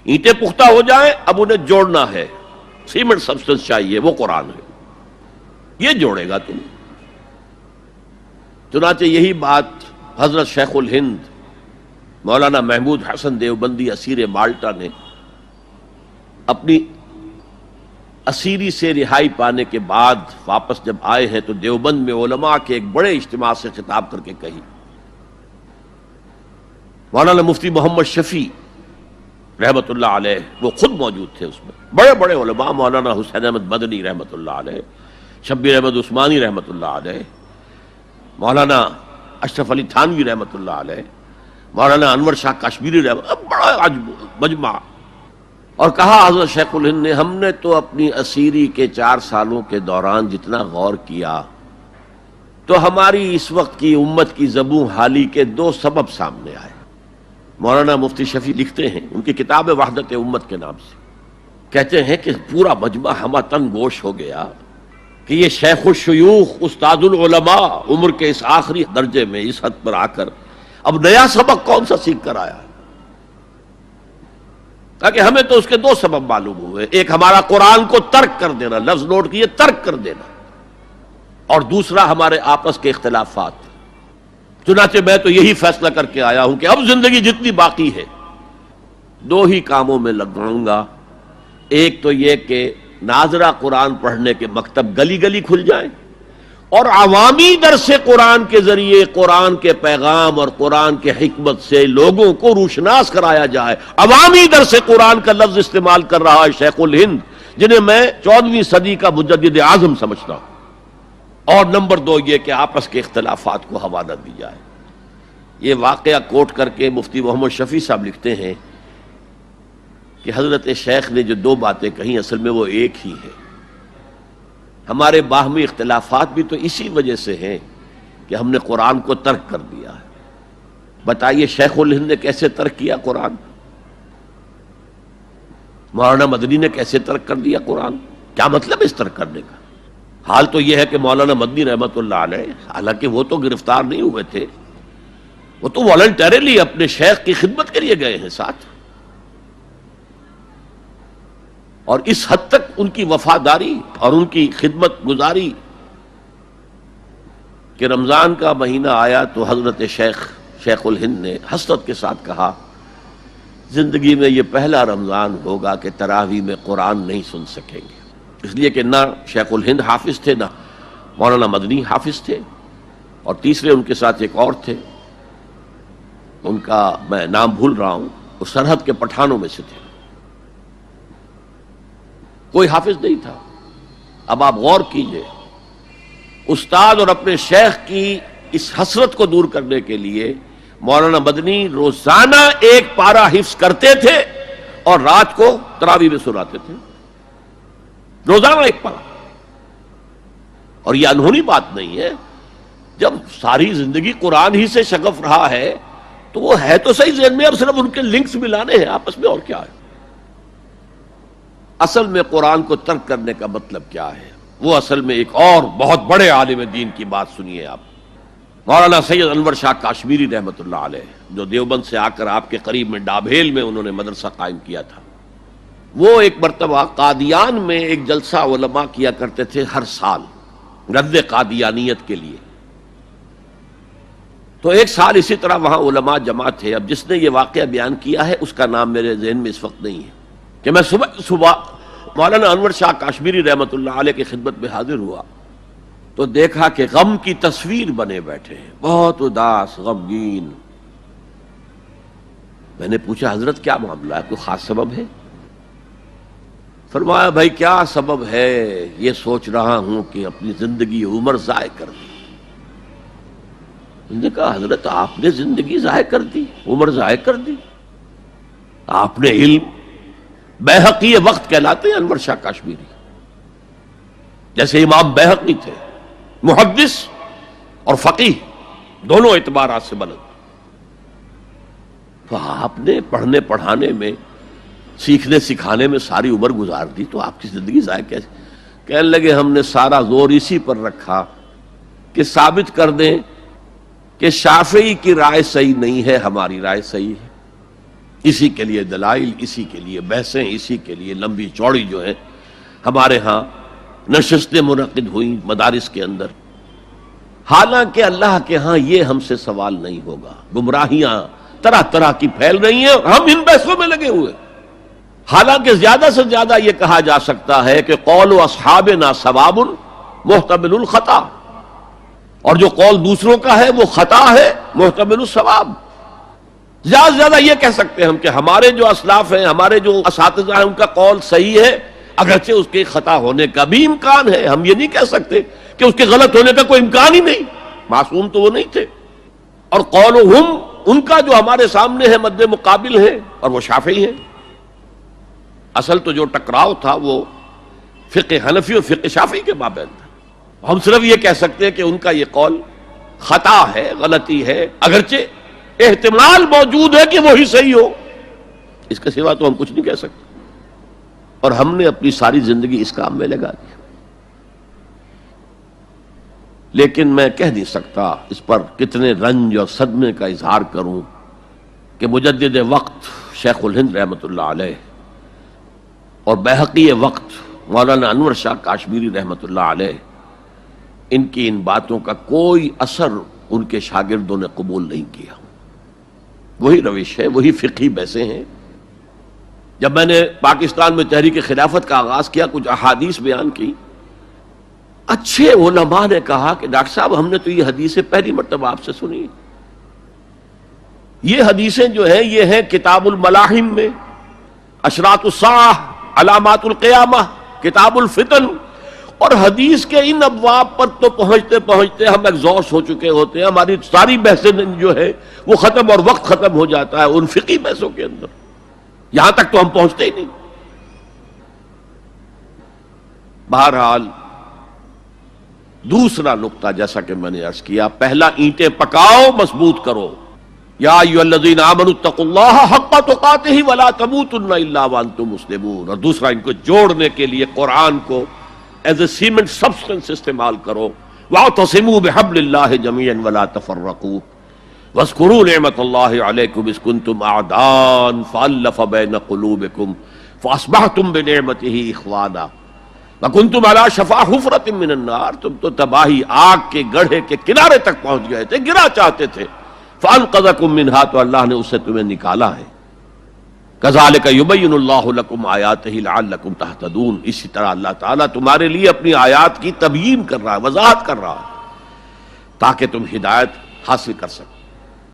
اینٹیں پختہ ہو جائیں، اب انہیں جوڑنا ہے، سیمنٹ سبسٹنس چاہیے، وہ قرآن ہے، یہ جوڑے گا تم۔ چنانچہ یہی بات حضرت شیخ الہند مولانا محمود حسن دیوبندی اسیر مالٹا نے اپنی اسیری سے رہائی پانے کے بعد واپس جب آئے ہیں تو دیوبند میں علماء کے ایک بڑے اجتماع سے خطاب کر کے کہی۔ مولانا مفتی محمد شفیع رحمت اللہ علیہ وہ خود موجود تھے، اس میں بڑے بڑے علماء، مولانا حسین احمد مدنی رحمت اللہ علیہ، شبیر احمد عثمانی رحمت اللہ علیہ، مولانا اشرف علی تھانوی رحمت اللہ علیہ، مولانا انور شاہ کشمیری رحمت، بڑا مجمع، اور کہا حضرت شیخ الہند نے ہم نے تو اپنی اسیری کے 4 سالوں کے دوران جتنا غور کیا تو ہماری اس وقت کی امت کی زبوں حالی کے 2 سبب سامنے آئے۔ مولانا مفتی شفیع لکھتے ہیں ان کی کتاب وحدت امت کے نام سے، کہتے ہیں کہ پورا مجمع ہمہ تن گوش ہو گیا کہ یہ شیخ الشیوخ استاد العلماء عمر کے اس آخری درجے میں اس حد پر آ کر اب نیا سبق کون سا سیکھ کر آیا؟ تاکہ ہمیں تو اس کے 2 سبب معلوم ہوئے، ایک ہمارا قرآن کو ترک کر دینا، لفظ نوٹ کیے، ترک کر دینا، اور دوسرا ہمارے آپس کے اختلافات۔ چنانچہ میں تو یہی فیصلہ کر کے آیا ہوں کہ اب زندگی جتنی باقی ہے 2 ہی کاموں میں لگاؤں گا، ایک تو یہ کہ ناظرہ قرآن پڑھنے کے مکتب گلی گلی کھل جائیں اور عوامی درس قرآن کے ذریعے قرآن کے پیغام اور قرآن کے حکمت سے لوگوں کو روشناس کرایا جائے۔ عوامی درس قرآن کا لفظ استعمال کر رہا ہے شیخ الہند، جنہیں میں 14ویں صدی کا مجدد اعظم سمجھتا ہوں۔ اور نمبر 2 یہ کہ آپس کے اختلافات کو ہوا نہ دی جائے۔ یہ واقعہ کوٹ کر کے مفتی محمد شفیع صاحب لکھتے ہیں کہ حضرت شیخ نے جو 2 باتیں کہیں اصل میں وہ ایک ہی ہے۔ ہمارے باہمی اختلافات بھی تو اسی وجہ سے ہیں کہ ہم نے قرآن کو ترک کر دیا ہے۔ بتائیے شیخ الہند نے کیسے ترک کیا قرآن؟ مولانا مدنی نے کیسے ترک کر دیا قرآن؟ کیا مطلب اس ترک کرنے کا؟ حال تو یہ ہے کہ مولانا مدنی رحمت اللہ علیہ، حالانکہ وہ تو گرفتار نہیں ہوئے تھے، وہ تو والنٹریلی اپنے شیخ کی خدمت کے لیے گئے ہیں ساتھ، اور اس حد تک ان کی وفاداری اور ان کی خدمت گزاری کہ رمضان کا مہینہ آیا تو حضرت شیخ الہند نے حسرت کے ساتھ کہا زندگی میں یہ پہلا رمضان ہوگا کہ تراویح میں قرآن نہیں سن سکیں گے، اس لیے کہ نہ شیخ الہند حافظ تھے، نہ مولانا مدنی حافظ تھے، اور تیسرے ان کے ساتھ ایک اور تھے، ان کا میں نام بھول رہا ہوں، وہ سرحد کے پٹھانوں میں سے تھے، کوئی حافظ نہیں تھا۔ اب آپ غور کیجئے، استاد اور اپنے شیخ کی اس حسرت کو دور کرنے کے لیے مولانا مدنی روزانہ 1 پارہ حفظ کرتے تھے اور رات کو تراویح میں سناتے تھے، روزانہ 1 پارہ۔ اور یہ انہونی بات نہیں ہے، جب ساری زندگی قرآن ہی سے شغف رہا ہے تو وہ ہے تو صحیح ذہن میں، اب صرف ان کے لنکس ملانے ہیں آپس میں، اور کیا ہے۔ اصل میں قرآن کو ترک کرنے کا مطلب کیا ہے؟ وہ اصل میں ایک اور بہت بڑے عالم دین کی بات سنیے آپ، مولانا سید انور شاہ کشمیری رحمت اللہ علیہ، جو دیوبند سے آ کر آپ کے قریب میں ڈابھیل میں انہوں نے مدرسہ قائم کیا تھا۔ وہ ایک مرتبہ قادیان میں ایک جلسہ علماء کیا کرتے تھے ہر سال رد قادیانیت کے لیے، تو ایک سال اسی طرح وہاں علماء جمع تھے۔ اب جس نے یہ واقعہ بیان کیا ہے اس کا نام میرے ذہن میں اس وقت نہیں ہے، کہ میں صبح مولانا انور شاہ کشمیری رحمت اللہ علیہ کی خدمت میں حاضر ہوا تو دیکھا کہ غم کی تصویر بنے بیٹھے ہیں، بہت اداس، غمگین۔ میں نے پوچھا حضرت کیا معاملہ ہے، کوئی خاص سبب ہے؟ فرمایا بھائی کیا سبب ہے، یہ سوچ رہا ہوں کہ اپنی زندگی عمر ضائع کر دی۔ میں نے کہا حضرت آپ نے زندگی ضائع کر دی، عمر ضائع کر دی؟ آپ نے علم، بیہقی وقت کہلاتے ہیں انور شاہ کشمیری، جیسے امام بیہقی تھے، محدث اور فقیہ دونوں اعتبارات سے بلند، تو آپ نے پڑھنے پڑھانے میں، سیکھنے سکھانے میں ساری عمر گزار دی، تو آپ کی زندگی ضائع کیسے؟ کہنے لگے ہم نے سارا زور اسی پر رکھا کہ ثابت کر دیں کہ شافعی کی رائے صحیح نہیں ہے، ہماری رائے صحیح ہے۔ اسی کے لیے دلائل، اسی کے لیے بحثیں، اسی کے لیے لمبی چوڑی جو ہے ہمارے ہاں نشستیں منعقد ہوئیں مدارس کے اندر. حالانکہ اللہ کے ہاں یہ ہم سے سوال نہیں ہوگا. گمراہیاں طرح طرح کی پھیل رہی ہیں اور ہم ان بحثوں میں لگے ہوئے. حالانکہ زیادہ سے زیادہ یہ کہا جا سکتا ہے کہ قول اصحابنا ثواب محتمل الخطا، اور جو قول دوسروں کا ہے وہ خطا ہے محتمل الثواب. زیادہ سے زیادہ یہ کہہ سکتے ہیں ہم کہ ہمارے جو اسلاف ہیں، ہمارے جو اساتذہ ہیں، ان کا قول صحیح ہے، اگرچہ اس کے خطا ہونے کا بھی امکان ہے. ہم یہ نہیں کہہ سکتے کہ اس کے غلط ہونے کا کوئی امکان ہی نہیں، معصوم تو وہ نہیں تھے. اور قولہم ان کا جو ہمارے سامنے ہے مد مقابل ہے، اور وہ شافعی ہیں. اصل تو جو ٹکراؤ تھا وہ فقہ حنفی اور فقہ شافعی کے مابین تھا. ہم صرف یہ کہہ سکتے ہیں کہ ان کا یہ قول خطا ہے، غلطی ہے، اگرچہ احتمال موجود ہے کہ وہی صحیح ہو. اس کے سوا تو ہم کچھ نہیں کہہ سکتے. اور ہم نے اپنی ساری زندگی اس کام میں لگا دی. لیکن میں کہہ نہیں سکتا اس پر کتنے رنج اور صدمے کا اظہار کروں کہ مجدد وقت شیخ الہند رحمۃ اللہ علیہ اور بیہقی وقت مولانا انور شاہ کاشمیری رحمۃ اللہ علیہ، ان کی ان باتوں کا کوئی اثر ان کے شاگردوں نے قبول نہیں کیا. وہی روش ہے، وہی فقہی بحثیں ہیں. جب میں نے پاکستان میں تحریک خلافت کا آغاز کیا، کچھ احادیث بیان کی، اچھے علماء نے کہا کہ ڈاکٹر صاحب ہم نے تو یہ حدیثیں پہلی مرتبہ آپ سے سنی. یہ حدیثیں جو ہیں یہ ہیں کتاب الملاحم میں، اشراط الساعہ، علامات القیامہ، کتاب الفتن. اور حدیث کے ان ابواب پر تو پہنچتے پہنچتے ہم ایگزاسٹ ہو چکے ہوتے ہیں. ہماری ساری بحثیں جو ہے وہ ختم، اور وقت ختم ہو جاتا ہے ان فقہی بحثوں کے اندر. یہاں تک تو ہم پہنچتے ہی نہیں. بہرحال دوسرا نقطہ جیسا کہ میں نے عرض کیا، پہلا اینٹیں پکاؤ، مضبوط کرو. یا ایھا الذین آمنوا اتقوا اللہ حق تقاتہ ولا تموتن الا وانتم مسلمون. اور دوسرا ان کو جوڑنے کے لیے قرآن کو ایز اے سیمنٹ سبسٹنس استعمال کرو. واعتصموا بحبل اللہ جميعا ولا تفرقوا واذکروا نعمت اللہ علیکم اذ کنتم اعداء فالف بین قلوبکم فاصبحتم بنعمتہ اخوانا وکنتم علی شفا حفرۃ من النار. تم تو تباہی آگ کے گڑھے کے کنارے تک پہنچ گئے تھے، گرا چاہتے تھے، فانقذکم منہا، تو اللہ نے اس سے تمہیں نکالا ہے. کذالک یبین اللہ لکم آیاتہ لعلکم تہتدون. اسی طرح اللہ تعالیٰ تمہارے لیے اپنی آیات کی تبیین کر رہا ہے، وضاحت کر رہا ہے، تاکہ تم ہدایت حاصل کر سکو.